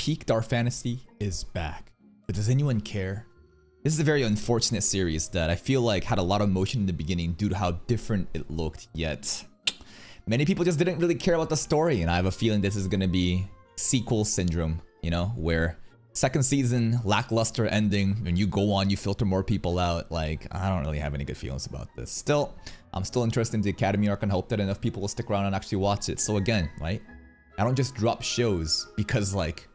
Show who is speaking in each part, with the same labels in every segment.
Speaker 1: peak Dark Fantasy is back. But does anyone care? This is a very unfortunate series that I feel like had a lot of emotion in the beginning due to how different it looked, yet many people just didn't really care about the story, and I have a feeling this is gonna be sequel syndrome, you know, where second season, lackluster ending, and you go on, you filter more people out. Like, I don't really have any good feelings about this. Still, I'm still interested in the Academy arc and hope that enough people will stick around and actually watch it. So again, right? I don't just drop shows because, like,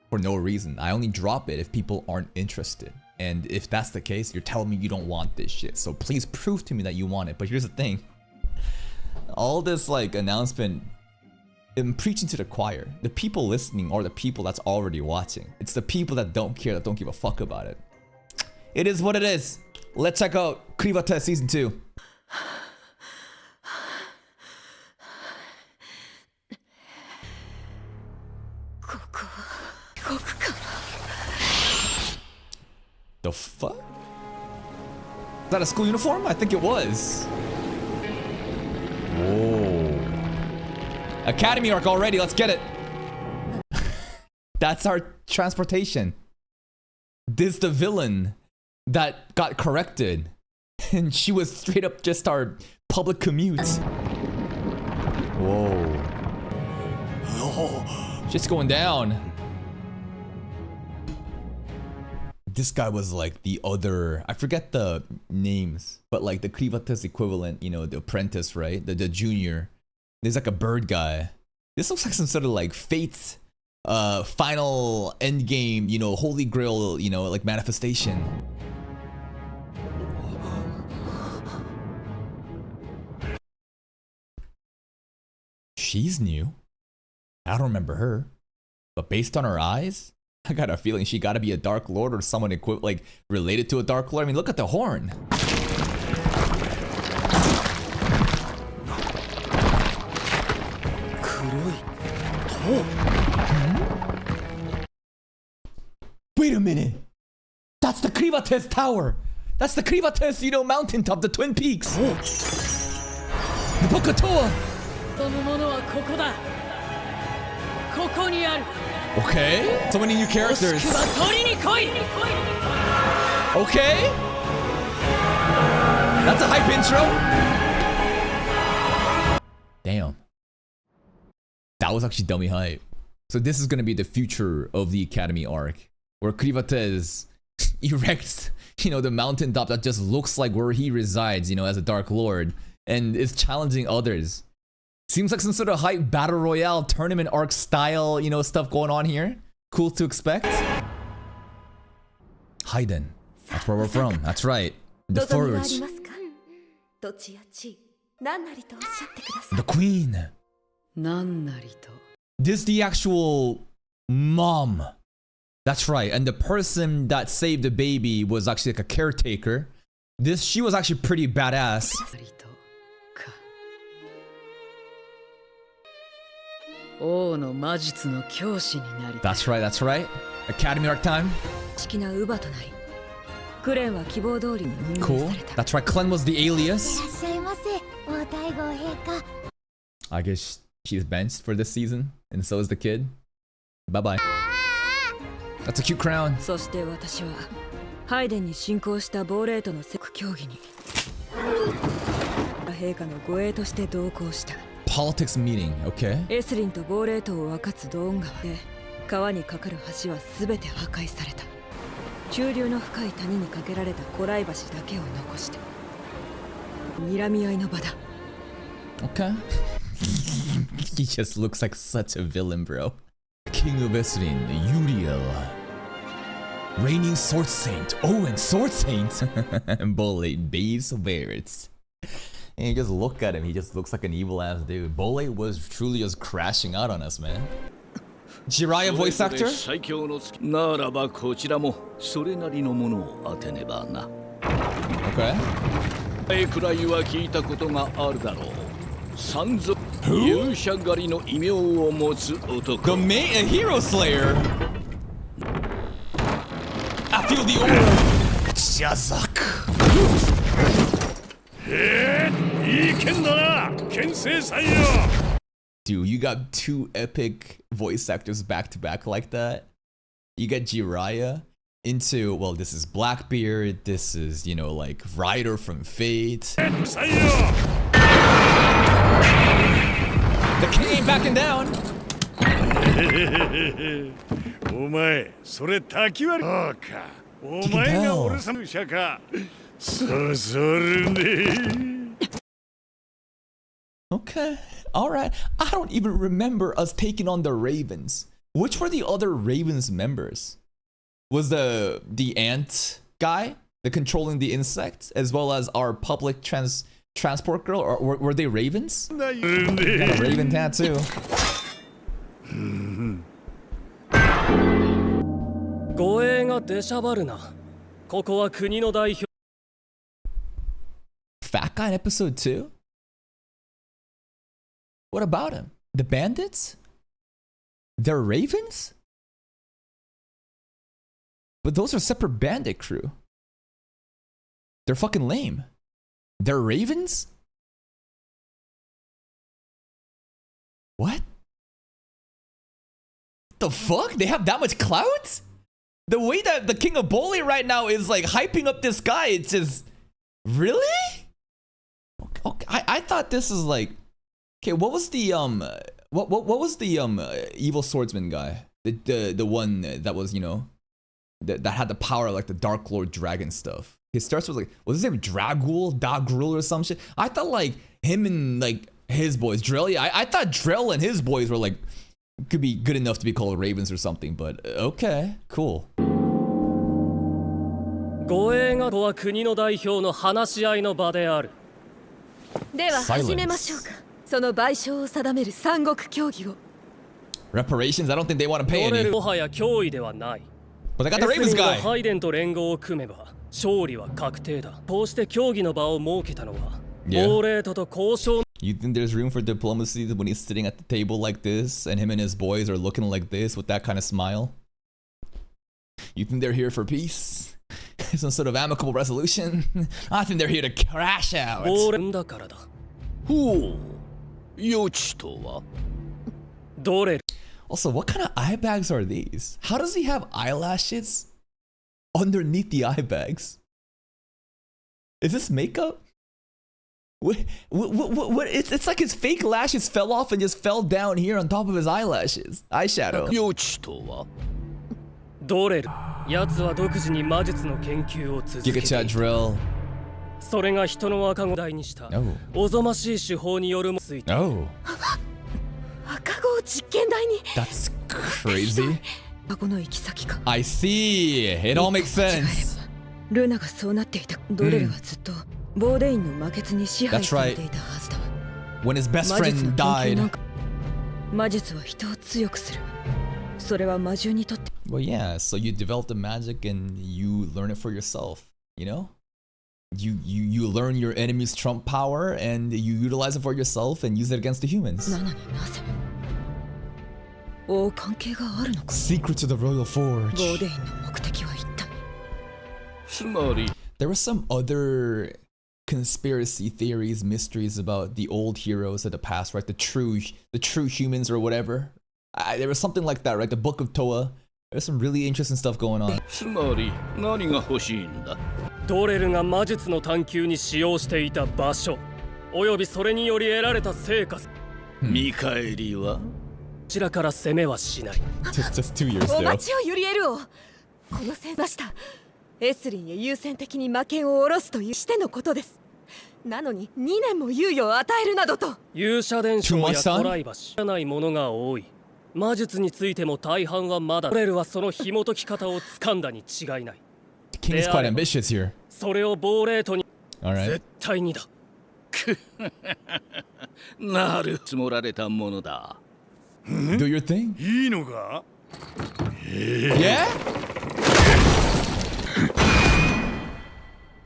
Speaker 1: for no reason. I only drop it if people aren't interested. And if that's the case, you're telling me you don't want this shit. So please prove to me that you want it. But here's the thing. All this, like, announcement, I'm preaching to the choir. The people listening are the people that's already watching. It's the people that don't care, that don't give a fuck about it. It is what it is. Let's check out Clevatess Season 2. The fuck? Is that a school uniform? I think it was. Whoa. Academy arc already, let's get it. That's our transportation. This is the villain that got corrected. And she was straight up just our public commute. Whoa. Just going down. This guy was like the other, I forget the names, but like the Clevatess equivalent, you know, the apprentice, right? The junior. There's like a bird guy. This looks like some sort of like Fate, final end game, you know, Holy Grail, you know, like manifestation. She's new. I don't remember her, but based on her eyes, I got a feeling she gotta be a Dark Lord or someone like related to a Dark Lord. I mean, look at the horn. Wait a minute. That's the Clevatess Tower. That's the Clevatess, you know, mountaintop, the Twin Peaks. The Bokatoa. Okay, so many new characters. Okay. That's a hype intro. Damn. That was actually dummy hype. So this is gonna be the future of the Academy arc, where Clevatess erects, you know, the mountaintop that just looks like where he resides, you know, as a Dark Lord, and is challenging others. Seems like some sort of hype battle royale tournament arc style, you know, stuff going on here. Cool to expect. Haiden. That's where we're from. That's right. The Forge. The Queen. This is the actual mom. That's right. And the person that saved the baby was actually like a caretaker. She was actually pretty badass. That's right, that's right. Academy arc time. Cool. That's right, Clen was the alias. I guess she's benched for this season, and so is the kid. Bye-bye. That's a cute crown. Politics meeting, okay. Okay. He just looks like such a villain, bro. King of Esrin, Uriel. Reigning Sword Saint. Oh, and Sword Saint. And Bullet, base Barretts. And you just look at him, he just looks like an evil ass dude. Bullet was truly just crashing out on us, man. Jiraiya voice actor? Who? The main hero slayer? I feel the aura. Jazak. Dude, you got two epic voice actors back to back like that. You get Jiraiya into, well, this is Blackbeard, this is, you know, like Ryder from Fate. The king ain't backing down. Okay, alright. I don't even remember us taking on the Ravens. Which were the other Ravens members? Was the ant guy, the controlling the insect, as well as our public transport girl, or were they Ravens? Got a Raven tattoo. Fat guy in episode 2? What about him? The bandits? They're Ravens? But those are separate bandit crew. They're fucking lame. They're Ravens? What? The fuck? They have that much clout? The way that the King of Bowling right now is like hyping up this guy, it's just... Really? Okay. I thought this is like... Okay, what was the what was the evil swordsman guy? The one that was, you know, that had the power of like the Dark Lord Dragon stuff. He starts with like, was his name Dragul, Dagrul or some shit? I thought like him and like his boys, Drill. Yeah, I thought Drill and his boys were like, could be good enough to be called Ravens or something, but okay, cool. Reparations? I don't think they want to pay any. But they got the Ravens guy. Yeah. You think there's room for diplomacy when he's sitting at the table like this and him and his boys are looking like this with that kind of smile? You think they're here for peace? Some sort of amicable resolution? I think they're here to crash out. Also, what kind of eye bags are these? How does he have eyelashes underneath the eye bags? Is this makeup? What? It's like his fake lashes fell off and just fell down here on top of his eyelashes. Eyeshadow. Giga Chat Drill. Oh. That's crazy. I see. It all makes sense. That's right. When his best friend died. Well, yeah, so you develop the magic and you learn it for yourself, you know? You learn your enemy's trump power and you utilize it for yourself and use it against the humans. Secret to the Royal Forge. There were some other conspiracy theories, mysteries about the old heroes of the past, right? The true humans or whatever. There was something like that, right? The Book of Toa. There's some really interesting stuff going on. Just 2 years though.
Speaker 2: エスリンへ優先的に魔剣を下ろすというしてのことです。なのに2年も猶予を与えるなどと。勇者伝承や古来橋知らないものが多い。魔術についても大半はまだ。レルはその紐解き方を掴んだに違いない。
Speaker 1: King is quite ambitious here.
Speaker 2: それを亡霊とに。絶対にだ。
Speaker 3: なる積もられたものだ。
Speaker 1: Do your thing.
Speaker 4: いいのか
Speaker 1: ？Yeah?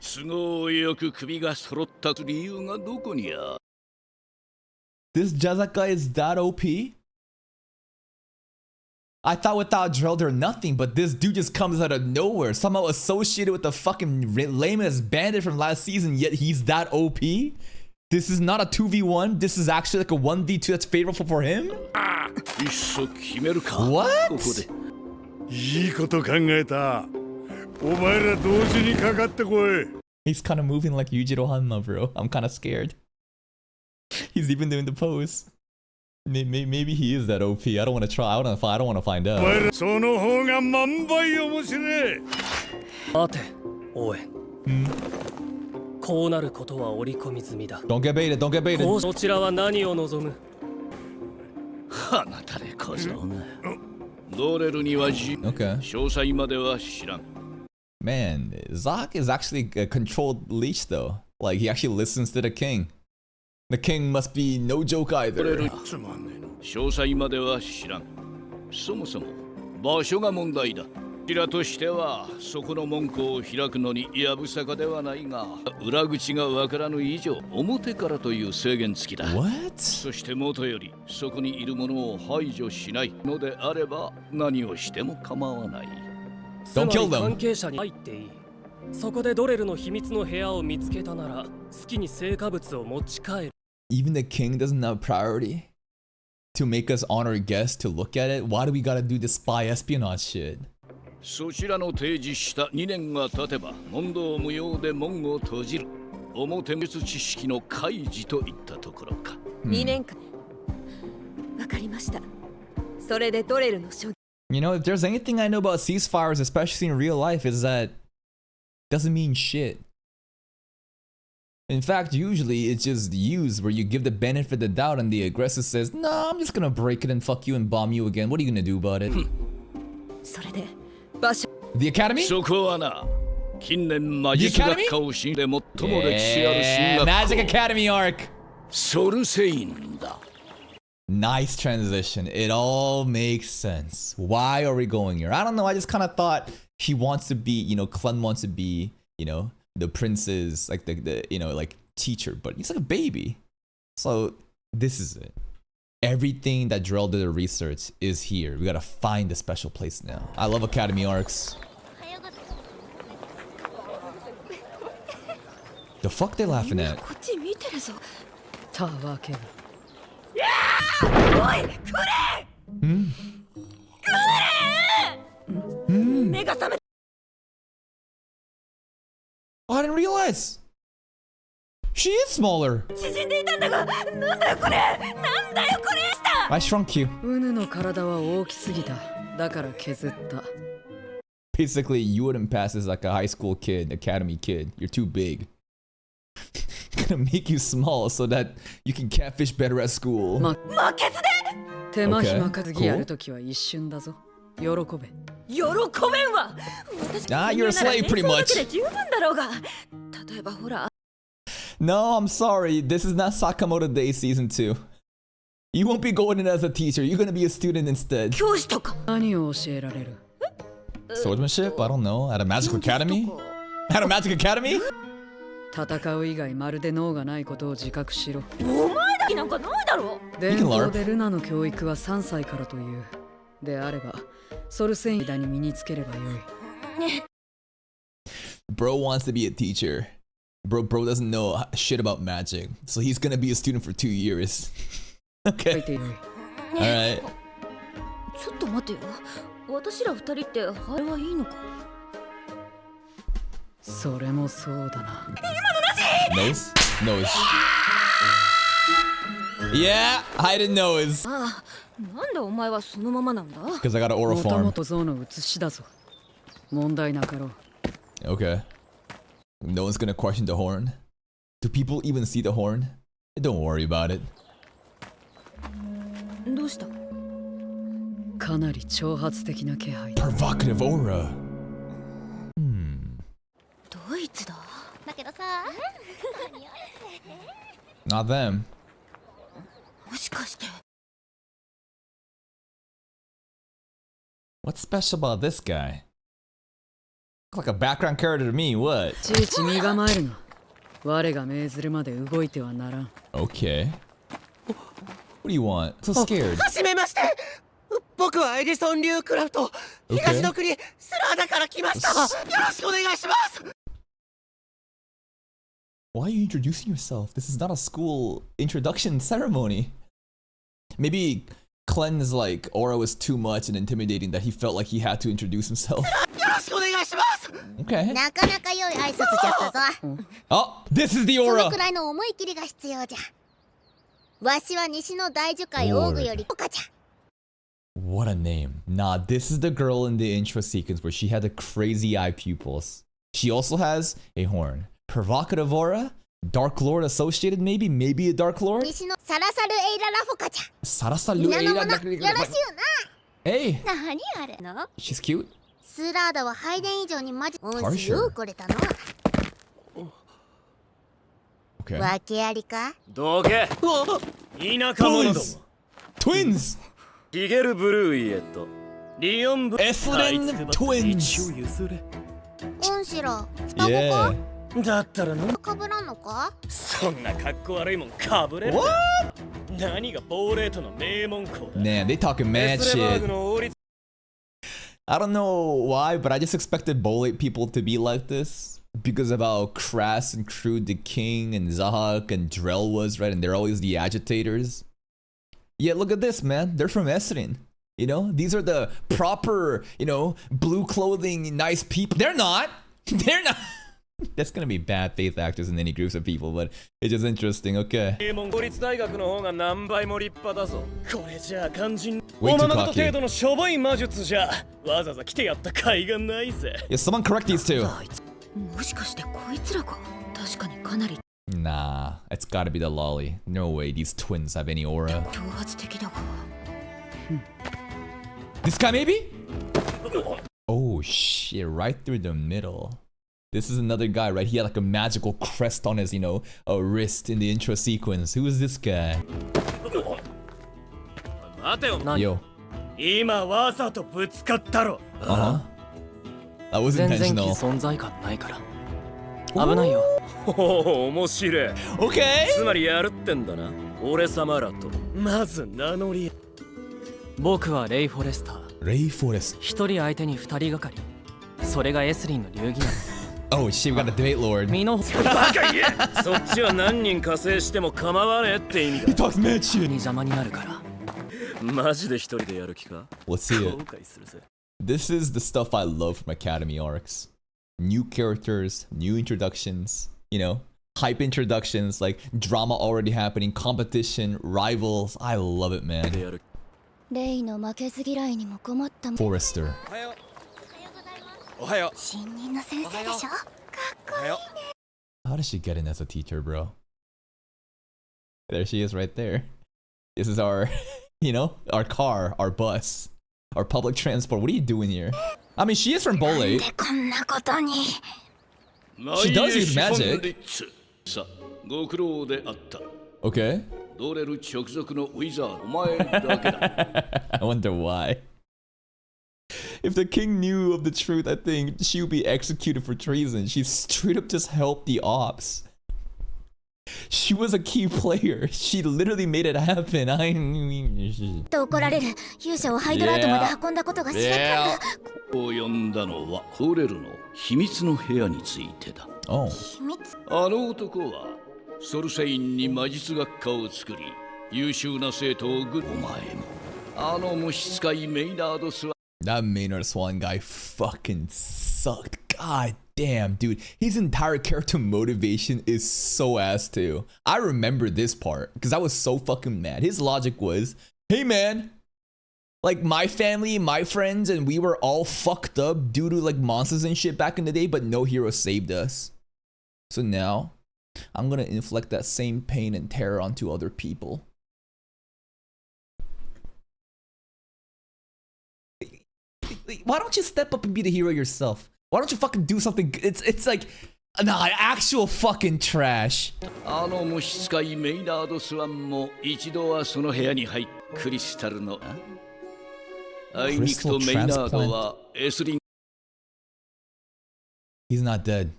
Speaker 3: すごいよく首が揃った理由がどこにある
Speaker 1: This Jazaka is that OP? I thought without Drill they're nothing, but this dude just comes out of nowhere, somehow associated with the fucking lamest bandit from last season, yet he's that OP? This is not a 2v1, this is actually like a 1v2 that's favorable for him? What?
Speaker 4: いいこと考えた。お前ら同時にかかってこい。
Speaker 1: He's kind of moving like Yujiro Hanma, bro. I'm kind of scared. He's even doing the pose. Maybe he is that OP. I don't want to try. I don't want to find
Speaker 4: お
Speaker 1: out.
Speaker 4: 前らその方が万倍面白い。
Speaker 2: 待て、オーエン。こうなることは織り込み済みだ。
Speaker 1: Don't get baited. Don't get baited.
Speaker 2: こちらは何を望む？
Speaker 3: 放たれ小僧が。ドレルには
Speaker 1: Okay.
Speaker 3: 詳細までは知らん。
Speaker 1: Man, Zoc is actually a controlled leech, though. Like, he actually listens to the king. The king must be no joke
Speaker 3: ドレ
Speaker 1: either.
Speaker 3: ルつまんねえの。詳細までは知らん。そもそも場所が問題だ。こちらとしてはそこの門戸を開くのにやぶさかではないが、裏口がわからぬ以上表からという制限付きだ。
Speaker 1: What?
Speaker 3: そしてもとよりそこにいる者を排除しないのであれば何をしても構わない。
Speaker 1: Don't kill
Speaker 2: つま
Speaker 1: them.
Speaker 2: り関係者に入っていい。そこでドレルの秘密の部屋を見つけたなら好きに成果物を持ち帰る。
Speaker 1: Even the king doesn't have priority to make us honor guests to look at it. Why do we gotta do this spy espionage shit?
Speaker 3: そちらの提示した2年が経てば問答無用で門を閉じる。表術知識の開示といったところか。
Speaker 2: 2年間。わかりました。それでドレルの処。
Speaker 1: You know, if there's anything I know about ceasefires, especially in real life, is that it doesn't mean shit. In fact, usually it's just used where you give the benefit of the doubt and the aggressor says, "No, I'm just gonna break it and fuck you and bomb you again. What are you gonna do about it?"
Speaker 2: それで場所。
Speaker 1: The Academy?
Speaker 3: そこはな、近年魔術学科を信で最も歴史ある進
Speaker 1: Yeah,
Speaker 3: 学
Speaker 1: Magic
Speaker 3: 校
Speaker 1: Academy arc.
Speaker 3: ソルセインだ。
Speaker 1: Nice transition. It all makes sense. Why are we going here? I don't know. I just kind of thought he wants to be, you know, Clem wants to be, you know, the prince's, like the you know, like teacher, but he's like a baby. So this is it. Everything that Drell did the research is here. We gotta find a special place now. I love Academy arcs. The fuck they laughing at?
Speaker 2: こっち見てるぞ。たわけ。 目が覚め。
Speaker 1: Oh, I didn't realize. She is smaller.
Speaker 2: 縮んでいたんだが、なんだよこれ。なんだよこれ。
Speaker 1: I shrunk you.
Speaker 5: ウヌの体は大きすぎた。だから削った。
Speaker 1: Basically, you wouldn't pass as like a high school kid, academy kid. You're too big. Gonna make you small so that you can catfish better at school.
Speaker 5: 負けずで。手間
Speaker 1: Okay,
Speaker 5: 暇担ぎやるときは一瞬だぞ。喜べ。
Speaker 2: 喜べんわ。
Speaker 1: Ah, you're a slave pretty much.
Speaker 2: で十分だろうが。例えばほら。
Speaker 1: No, I'm sorry. This is not Sakamoto Day Season 2. You won't be going in as a teacher. You're gonna be a student instead.
Speaker 2: 教師とか。
Speaker 5: 何を教えられる？
Speaker 1: Swordsmanship? I don't know. At a magic academy? At a magic academy?
Speaker 5: 戦う以外まるで脳がないことを自覚しろ。
Speaker 2: お前だけなんかないだろ。
Speaker 5: 伝統でルナの教育は3歳からという。であれば、ソルセイン間に身につければよい。
Speaker 1: Bro wants to be a teacher. Bro doesn't know shit about magic. So he's gonna be a student for 2 years.
Speaker 5: 書
Speaker 1: Okay.
Speaker 5: いてよい。
Speaker 1: Alright.
Speaker 2: ちょっと待てよ。私ら二人ってあれはいいのか。
Speaker 5: それもそうだな。
Speaker 1: Nose? Nose. Yeah, hide and nose.
Speaker 2: ああ、なんでお前はそのままなんだ。
Speaker 1: Because I got an oral
Speaker 5: もと
Speaker 1: form.
Speaker 5: もと象の写しだぞ。問題なかろう。
Speaker 1: Okay. No one's gonna question the horn. Do people even see the horn? Don't worry about it.
Speaker 2: どうした。
Speaker 5: かなり挑発的な気配。
Speaker 1: Provocative aura.
Speaker 2: ドイツだ。
Speaker 6: だけどさ
Speaker 1: Not them.
Speaker 2: もしかして。
Speaker 1: What's special about this guy? Looks like a background character to me. What?
Speaker 5: ちいち身構えるな。我が命ずるまで動いてはならん。
Speaker 1: Okay. What do you want? So scared.
Speaker 7: はじめまして。僕はエディソン・リュークラフト。東の国スラーダから来ました。よろしくお願いします。
Speaker 1: Why are you introducing yourself? This is not a school introduction ceremony. Maybe Clen's like aura was too much and intimidating that he felt like he had to introduce himself.
Speaker 7: よろしくお願いします
Speaker 1: Okay.
Speaker 6: なかなか良い挨拶じゃったぞ。
Speaker 1: Oh, this is the
Speaker 6: その
Speaker 1: aura.
Speaker 6: くらいの思い切りが必要じゃ。わしは西の大樹海オーグより岡じゃ。
Speaker 1: What a name. Nah, this is the girl in the intro sequence where she had the crazy eye pupils. She also has a horn. Provocative aura? Dark Lord associated maybe? Maybe a Dark Lord?
Speaker 6: 西のサラサルエイララフォカじゃ。
Speaker 1: Sarasa
Speaker 6: 皆の者
Speaker 1: Lueira.
Speaker 6: よろしゅう
Speaker 1: Hey,
Speaker 6: な。何あれの
Speaker 1: she's cute.
Speaker 6: スラーダは拝殿以上にマジ
Speaker 1: Harsher
Speaker 6: しようこれたの。
Speaker 1: Okay.
Speaker 6: 訳ありか
Speaker 2: どけ田舎者ども
Speaker 1: Twins!
Speaker 2: ヒゲルブルーイエットリオンブ
Speaker 1: Eslin twins!
Speaker 2: 譲れ
Speaker 6: オンシロ双子
Speaker 1: Yeah.
Speaker 6: か
Speaker 2: だったらの
Speaker 6: かぶらんのか
Speaker 2: そんな格好悪いもんかぶれる
Speaker 1: What?
Speaker 2: 何が亡霊との名門校だ
Speaker 1: Man, they talking mad
Speaker 2: エスレバー
Speaker 1: shit.
Speaker 2: グの王立
Speaker 1: I don't know why, but I just expected Bolate people to be like this. Because of how crass and crude the king and Zahak and Drell was, right? And they're always the agitators. Yeah, look at this, man. They're from Esrin. You know, these are the proper, you know, blue clothing, nice people. They're not. They're not. That's gonna be bad faith actors in any groups of people, but it's just interesting. Okay.
Speaker 2: 名門公立大学の方が何倍も立派だぞこれじゃあ肝心
Speaker 1: Way
Speaker 2: お
Speaker 1: too
Speaker 2: ままごと
Speaker 1: cocky.
Speaker 2: 程度のしょぼい魔術じゃわざわざ来てやった甲斐がないぜ
Speaker 1: Yeah, someone correct these two.
Speaker 5: もしかしてこいつらか確かにかなり
Speaker 1: Nah, it's gotta be the lolly. No way these twins have any aura.
Speaker 5: 挑発的だが
Speaker 1: This guy maybe? Oh shit, right through the middle. This is another guy, right? He had like a magical crest on his, you know, wrist in the intro sequence. Who is this guy?
Speaker 2: 待てよ
Speaker 1: Yo.
Speaker 2: 今わざとぶつかったろ
Speaker 1: Uh-huh. That was
Speaker 8: 全然気
Speaker 1: intentional.
Speaker 8: 存在感ないから危ないよ
Speaker 2: おお面白い
Speaker 1: Okay.
Speaker 2: つまりやるってんだな俺様らとまず名乗り
Speaker 8: 僕はレイ・フォレスター
Speaker 1: Ray Forest.
Speaker 8: 一人相手に二人がかりそれがエスリンの流儀なの
Speaker 1: Oh shit, we got a debate lord.
Speaker 8: 身の
Speaker 2: バカ言えそっちは何人加勢しても構わねえって意味
Speaker 1: He
Speaker 2: だ
Speaker 1: talks mad shit.
Speaker 8: に邪魔になるから
Speaker 2: マジで一人でやる気か
Speaker 1: Let's see
Speaker 2: 後
Speaker 1: it.
Speaker 2: 悔するぜ
Speaker 1: This is the stuff I love from Academy arcs. New characters, new introductions, you know, hype introductions, like drama already happening, competition, rivals. I love it,
Speaker 2: で
Speaker 1: man.
Speaker 2: やる
Speaker 6: レイの負けず嫌いにも困ったもん
Speaker 1: Forrester.
Speaker 2: おはよ
Speaker 6: 新任の先生でしょかっこいい
Speaker 1: How does she get in as a teacher, bro? There she is right there. This is our, you know, our car, our bus, our public transport. What are you doing here? I mean, she is from
Speaker 6: なん
Speaker 1: Bolate.
Speaker 6: でこんなことに
Speaker 1: She does use magic.
Speaker 3: さご苦労であった
Speaker 1: Okay.
Speaker 3: ドレル直属のウィザードお前だけだ
Speaker 1: I wonder why. If the king knew of the truth, I think she would be executed for treason. She straight up just helped the ops. She was a key player. She literally made it happen.
Speaker 6: と怒られる勇者をハイドラートまで運んだことが知らったんだ
Speaker 3: を呼んだのはドレルの秘密の部屋についてだ
Speaker 1: Oh.
Speaker 6: 秘密
Speaker 3: あの男はソルセインに魔術学科を作り優秀な生徒をお前もあの虫使いメイナードスは
Speaker 1: That Maynard Swan guy fucking sucked. God damn, dude. His entire character motivation is so ass too. I remember this part because I was so fucking mad. His logic was, hey man, like my family, my friends, and we were all fucked up due to like monsters and shit back in the day, but no hero saved us. So now I'm gonna inflict that same pain and terror onto other people. Why don't you step up and be the hero yourself? Why don't you fucking do something? It's like, nah, actual fucking trash.
Speaker 3: あの虫使いメイナードスワンも一度はその部屋に入っクリスタルのあいにくとメイナードはエスリン
Speaker 1: He's not dead.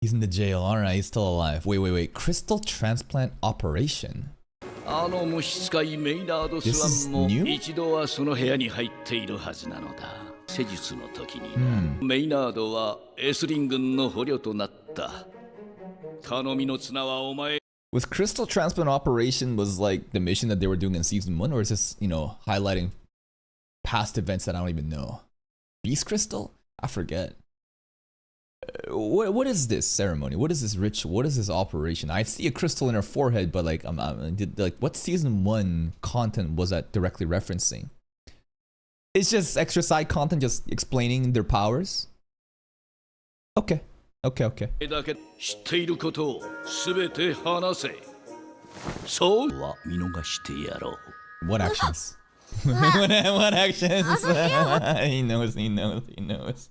Speaker 1: He's in the jail. All right, he's still alive. Wait. Crystal transplant operation.
Speaker 3: あの虫使いメイナードスワンも
Speaker 1: This is new?
Speaker 3: 一度はその部屋に入っているはずなのだ施術の時に、メイナードはエスリン軍の捕虜となった頼みの綱はお前
Speaker 1: Was crystal transplant operation was like the mission that they were doing in season 1, or is this, you know, highlighting past events that I don't even know? Beast crystal? I forget. What is this ceremony? What is this ritual? What is this operation? I see a crystal in her forehead, but like, like what season 1 content was that directly referencing? It's just extra side content, just explaining their powers. Okay. Okay.
Speaker 3: だけ知っていることを全て話せ。そうは見逃してやろう。
Speaker 1: What actions? what actions? He knows.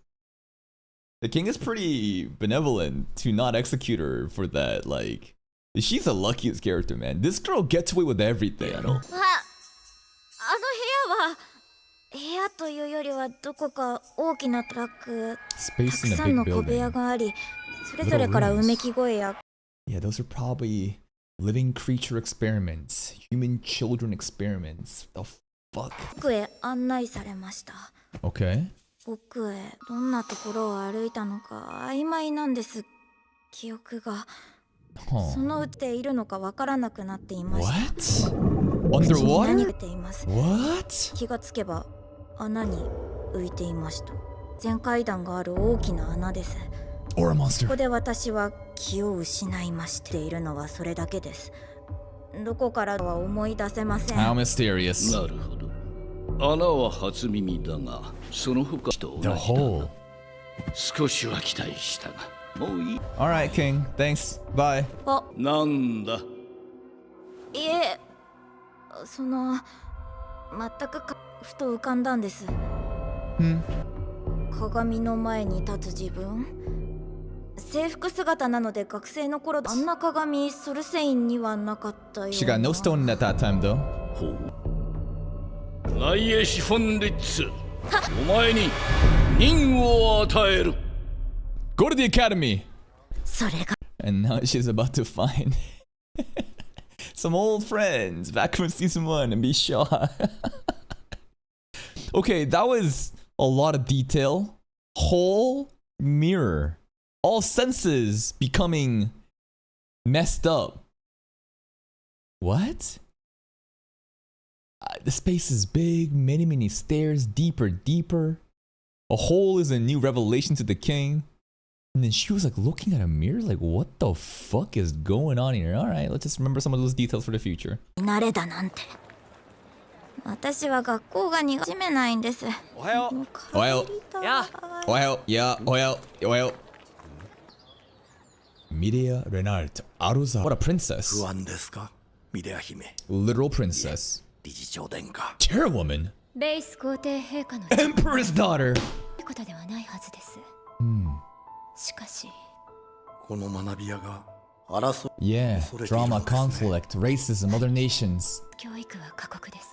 Speaker 1: The king is pretty benevolent to not execute her for that. Like, she's the luckiest character, man. This girl gets away with everything.
Speaker 6: あの部屋は部屋というよりはどこか大きなトラック、たく
Speaker 1: Space in
Speaker 6: さ
Speaker 1: a
Speaker 6: んの
Speaker 1: big
Speaker 6: 小部屋
Speaker 1: building.
Speaker 6: があり、それぞれからうめき声や
Speaker 1: Yeah, those are probably living creature experiments, human children experiments. The fuck?
Speaker 6: 奥へ案内されました。
Speaker 1: Okay.
Speaker 6: 奥へどんなところを歩いたのか曖昧なんです。記憶が そのうちいるのかわからなくなっていました。
Speaker 1: What?
Speaker 6: 口に何
Speaker 1: Underwater?
Speaker 6: が出ています。
Speaker 1: What?
Speaker 6: 気がつけば穴に浮いていました。全階段がある大きな穴です。
Speaker 1: Or a
Speaker 6: こ
Speaker 1: monster.
Speaker 6: こで私は気を失いましているのはそれだけです。どこからは思い出せません。
Speaker 1: How mysterious.
Speaker 3: なるほど。穴は初耳だが、その他と同じ
Speaker 1: The
Speaker 3: だ。
Speaker 1: hole.
Speaker 3: 少しは期待したが、もういい。
Speaker 1: Alright, King. Thanks. Bye.
Speaker 6: あ、
Speaker 3: なんだ。
Speaker 6: いえ、その全くふと浮かんだんです。鏡の前に立つ自分。制服姿なので学生の頃あんな鏡ソルセインにはなかったような。
Speaker 1: She got no stone at that time, though.
Speaker 3: ほう。内衛シフォンリッツ、お前に任を与える。
Speaker 1: Go to the academy.
Speaker 6: それが
Speaker 1: And now she's about to find some old friends back from season 1 and be shot. Okay, that was a lot of detail. Whole mirror. All senses becoming messed up. What? The space is big, many stairs, deeper. A hole is a new revelation to the king. And then she was like looking at a mirror, like, what the fuck is going on here? Alright, let's just remember some of those details for the future.
Speaker 6: 慣れだなんて。私は学校が苦しめないんです。
Speaker 7: おはよう。
Speaker 1: おはよう。
Speaker 7: やあ。
Speaker 1: Oyo, yeah, oyo. Miria Renard, Aruza. What a princess.
Speaker 4: 不安ですか、ミデア姫。
Speaker 1: Literal princess.
Speaker 4: 理事長殿下。
Speaker 1: Chairwoman.
Speaker 6: レイス皇帝陛下の
Speaker 1: Emperor's daughter.
Speaker 6: ことではないはずです。しかし、
Speaker 4: この学び屋が争い。
Speaker 1: Yeah, drama, conflict, racism, other nations.
Speaker 6: 教育は過酷です。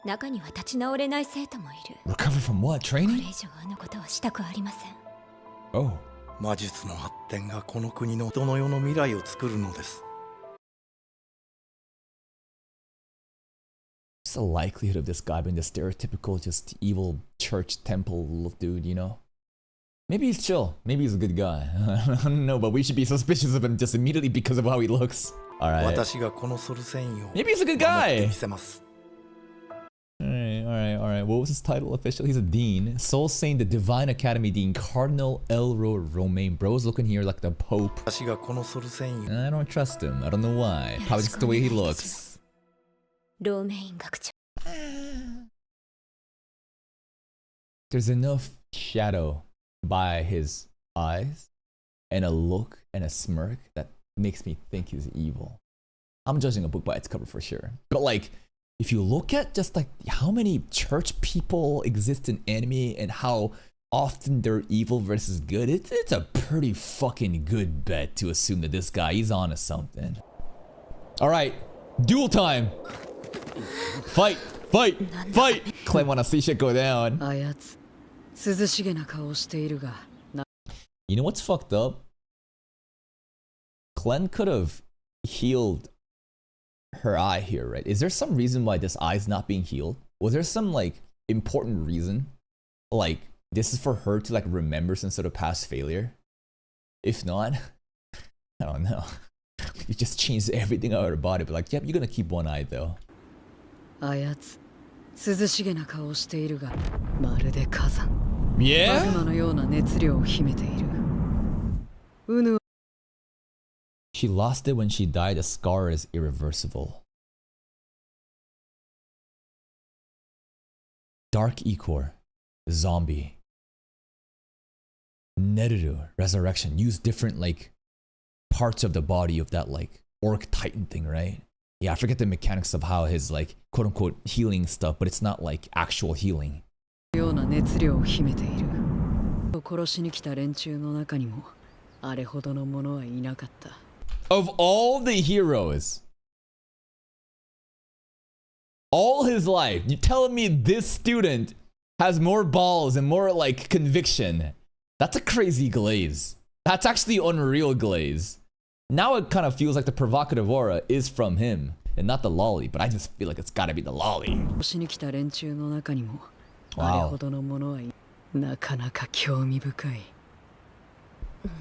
Speaker 6: 中には立ち直れない生徒もいる。
Speaker 1: Recover from what?
Speaker 6: これ
Speaker 1: Training?
Speaker 6: 以上あのことはしたくありません。
Speaker 1: Oh.
Speaker 4: 魔術の発展がこの国の人の世の未来を作るのです。
Speaker 1: What's the likelihood of this guy being the stereotypical, just evil church temple dude, you know? Maybe he's chill. Maybe he's a good guy. I don't know, but we should be suspicious of him just immediately because of how he looks. Alright.
Speaker 4: 私がこのソルセインを
Speaker 1: Maybe he's a good
Speaker 4: 守って
Speaker 1: guy.
Speaker 4: みせます。
Speaker 1: Alright. What was his title officially? He's a dean. Soul Saint, the Divine Academy Dean, Cardinal Elro Romain. Bro's looking here like the Pope.
Speaker 4: 私がこのソルセインを
Speaker 1: I don't trust him. I don't know why. Probably just the way he looks.
Speaker 6: ローメイン学長。
Speaker 1: There's enough shadow by his eyes and a look and a smirk that makes me think he's evil. I'm judging a book by its cover for sure. But like, if you look at just like how many church people exist in anime and how often they're evil versus good, it's a pretty fucking good bet to assume that this guy, he's on to something. Alright, duel time! Fight! Clem wanna see shit go down.
Speaker 5: あやつ涼しげな顔しているが
Speaker 1: You know what's fucked up? Clem could have healed her eye here, right? Is there some reason why this eye's not being healed? Was there some like important reason? Like this is for her to like remember some sort of past failure? If not, I don't know. you just changed everything out of her body. But like, yep, you're gonna keep one eye though.
Speaker 5: あやつ涼しげな顔をしているがまるで火山
Speaker 1: Yeah?
Speaker 5: マグマのような熱量を秘めているうぬ
Speaker 1: She lost it when she died. The scar is irreversible. Dark Ichor, zombie. Nereru, resurrection. Use different like parts of the body of that like orc titan thing, right? Yeah, I forget the mechanics of how his like quote unquote healing stuff, but it's not like actual healing.
Speaker 5: ような熱量を秘めている殺しに来た連中の中にもあれほどの者はいなかった
Speaker 1: Of all the heroes, all his life, you telling me this student has more balls and more like conviction? That's a crazy glaze. That's actually unreal glaze. Now it kind of feels like the provocative aura is from him and not the lolly, but I just feel like it's gotta be the lolly.
Speaker 5: 殺しに来た連中の中にも
Speaker 1: Wow.
Speaker 5: あれほどの者はいなかなか興味深い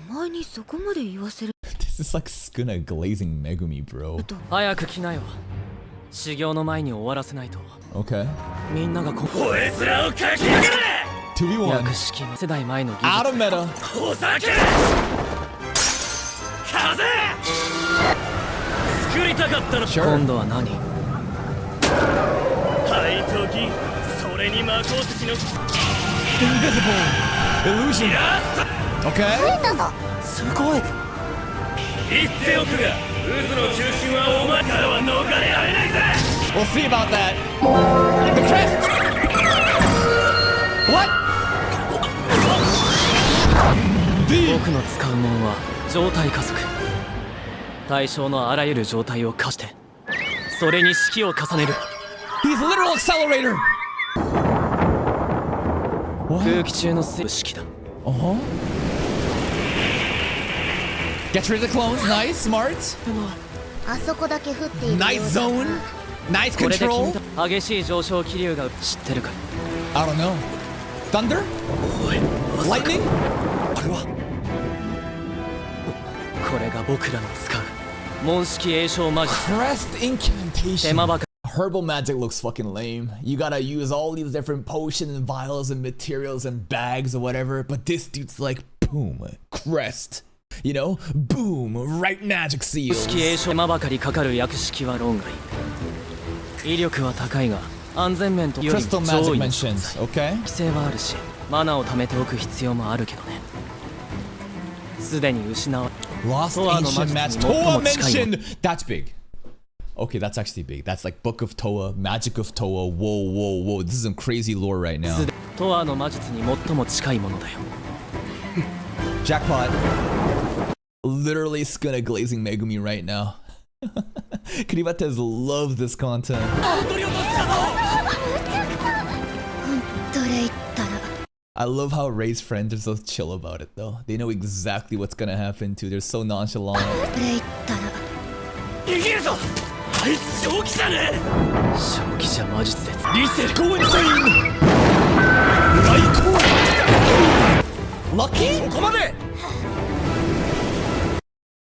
Speaker 5: お前にそこまで言わせる
Speaker 1: This is like Skuna glazing Megumi, bro.
Speaker 8: 早く来なよ修行の前に終わらせないと
Speaker 1: Okay.
Speaker 8: みんながこ
Speaker 7: こいつらをかき上げる
Speaker 1: 2v1.
Speaker 8: 訳式世代前の技
Speaker 1: Out
Speaker 8: 術
Speaker 1: of meta.
Speaker 7: お酒風作りたかったの
Speaker 1: Sure.
Speaker 8: 今度は何
Speaker 7: はい時それに魔鉱石の
Speaker 1: Invisible. Illusion. Okay.
Speaker 7: すごい言っておくが渦の中心はお前からは逃れられないぜ
Speaker 1: We'll see about that. The crest. What?
Speaker 8: 僕の使うもんは状態加速対象のあらゆる状態を化してそれに式を重ねる
Speaker 1: He's literal accelerator.
Speaker 8: 空気中の水式だ
Speaker 1: Uh-huh. Gets rid of the clones. Nice, smart.
Speaker 9: あそこだけ降っている
Speaker 1: Nice zone. Nice
Speaker 8: これで
Speaker 1: control.
Speaker 8: 君と激しい上昇気流が知ってるか
Speaker 1: I don't know. Thunder? Lightning?
Speaker 8: これが僕らの使う紋式詠唱魔術
Speaker 1: Crest
Speaker 8: 手
Speaker 1: incantation.
Speaker 8: 間ばか
Speaker 1: Herbal magic looks fucking lame. You gotta use all these different potions and vials and materials and bags or whatever. But this dude's like, boom, crest. You know, boom, right magic seals.
Speaker 8: 式詠唱手間ばかりかかる訳式は論外威力は高いが安全面とより
Speaker 1: Crystal
Speaker 8: 上
Speaker 1: magic
Speaker 8: 位の
Speaker 1: mentions,
Speaker 8: 存在
Speaker 1: okay?
Speaker 8: 規制はあるしマナーを貯めておく必要もあるけどねすでに失わ
Speaker 1: Lost
Speaker 8: Toa no
Speaker 1: ancient
Speaker 8: Majutsu
Speaker 1: match.
Speaker 8: ni
Speaker 1: Toa
Speaker 8: mottomo chikai
Speaker 1: mentioned. That's big. Okay, that's actually big. That's like Book of Toa, Magic of Toa. Whoa, whoa, whoa. This is some crazy lore right now.
Speaker 8: トアの魔術に最も近いものだよ
Speaker 1: Jackpot. Literally Skuna glazing Megumi right now. Clevatess loves this content.
Speaker 9: どれ言ったら
Speaker 1: I love how Ray's friends are so chill about it though. They know exactly what's gonna happen too. They're so nonchalant.
Speaker 9: どれ言ったら
Speaker 7: 逃げるぞあいつ正気じゃねえ
Speaker 8: 正気じゃ魔術で
Speaker 1: リセット Go insane! Lucky?
Speaker 7: ここまで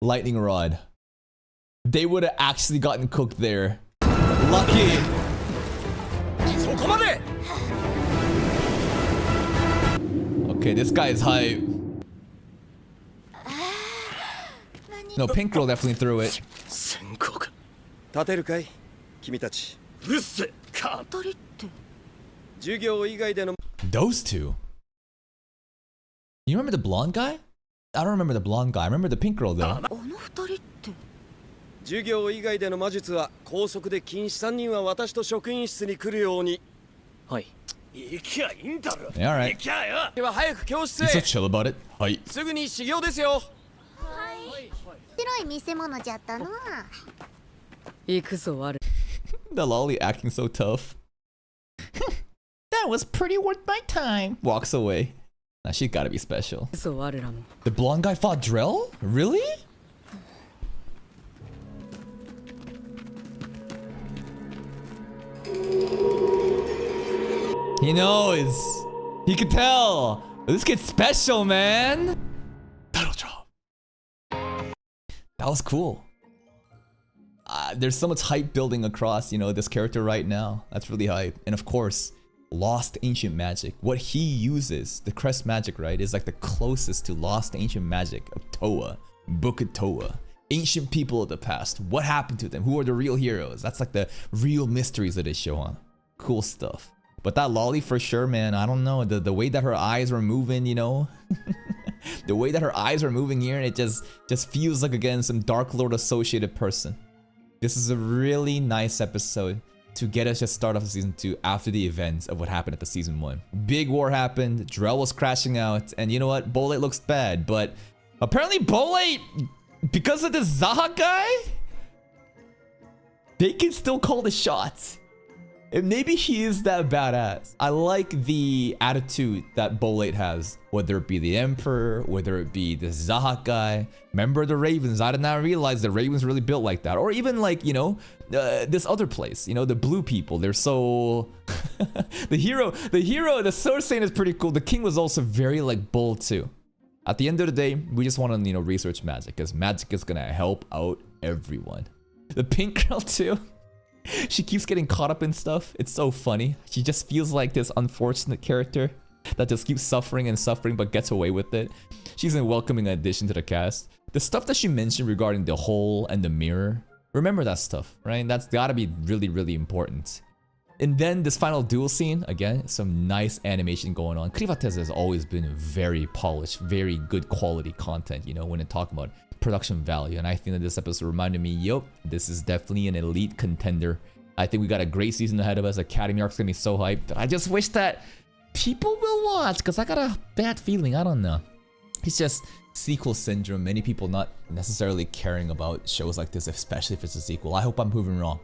Speaker 1: Lightning rod. They would have actually gotten cooked there. Lucky.
Speaker 7: そこまで
Speaker 1: Okay, this guy is hype. No, Pink Girl definitely threw it.
Speaker 7: 宣告
Speaker 10: 立てるかい君たち
Speaker 7: うっせか
Speaker 5: 二人って
Speaker 10: 授業以外での
Speaker 1: Those two? You remember the blonde guy? I don't remember the blonde guy. I remember the pink girl though.
Speaker 5: あの二人って
Speaker 10: 授業以外での魔術は校則で禁止3人は私と職員室に来るように
Speaker 8: はい
Speaker 7: 行きゃいいんだろ
Speaker 1: Yeah, alright.
Speaker 7: 行きゃよ
Speaker 10: では早く教室
Speaker 1: He's so
Speaker 10: へ
Speaker 1: chill about it. Hi.
Speaker 10: すぐに修行ですよ
Speaker 9: 白い見せ物じゃったの
Speaker 5: 行くぞある
Speaker 1: The lolly acting so tough. That was pretty worth my time. Walks away. Nah, she's gotta be special.
Speaker 5: ぞ我らも
Speaker 1: The blonde guy fought Drell? Really? He knows. He could tell. This kid's special, man. Battle drop. That was cool. there's so much hype building across, you know, this character right now. That's really hype. And of course, lost ancient magic. What he uses, the crest magic, right, is like the closest to lost ancient magic of Toa, Book of Toa. Ancient people of the past. What happened to them? Who are the real heroes? That's like the real mysteries of this show, huh? Cool stuff. But that lolly for sure, man, I don't know. The way that her eyes were moving, you know? The way that her eyes were moving here, and it just feels like, again, some Dark Lord associated person. This is a really nice episode to get us just start off season 2 after the events of what happened at the season 1. Big war happened, Drell was crashing out, and you know what? Bolate looks bad, but apparently Bolate, because of this Zaha guy, they can still call the shots. And maybe he is that badass. I like the attitude that Bolate has, whether it be the Emperor, whether it be the Zaha guy. Remember the Ravens? I did not realize the Ravens really built like that. Or even like, you know, this other place, you know, the blue people. They're so... the Sword Saint is pretty cool. The King was also very like bold too. At the end of the day, we just want to, you know, research magic, because magic is gonna help out everyone. The pink girl too. She keeps getting caught up in stuff. It's so funny. She just feels like this unfortunate character that just keeps suffering and suffering but gets away with it. She's a welcoming addition to the cast. The stuff that she mentioned regarding the hole and the mirror, remember that stuff, right? That's gotta be really, really important. And then this final duel scene, again, some nice animation going on. Clevatess has always been very polished, very good quality content, you know, when it talking about production value. And I think that this episode reminded me, yup, this is definitely an elite contender. I think we got a great season ahead of us. Academy arc's gonna be so hyped. I just wish that people will watch, because I got a bad feeling. I don't know. It's just sequel syndrome. Many people not necessarily caring about shows like this, especially if it's a sequel. I hope I'm proven wrong.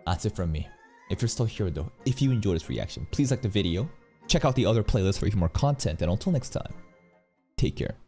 Speaker 1: That's it from me. If you're still here though, if you enjoyed this reaction, please like the video. Check out the other playlists for even more content. And until next time, take care.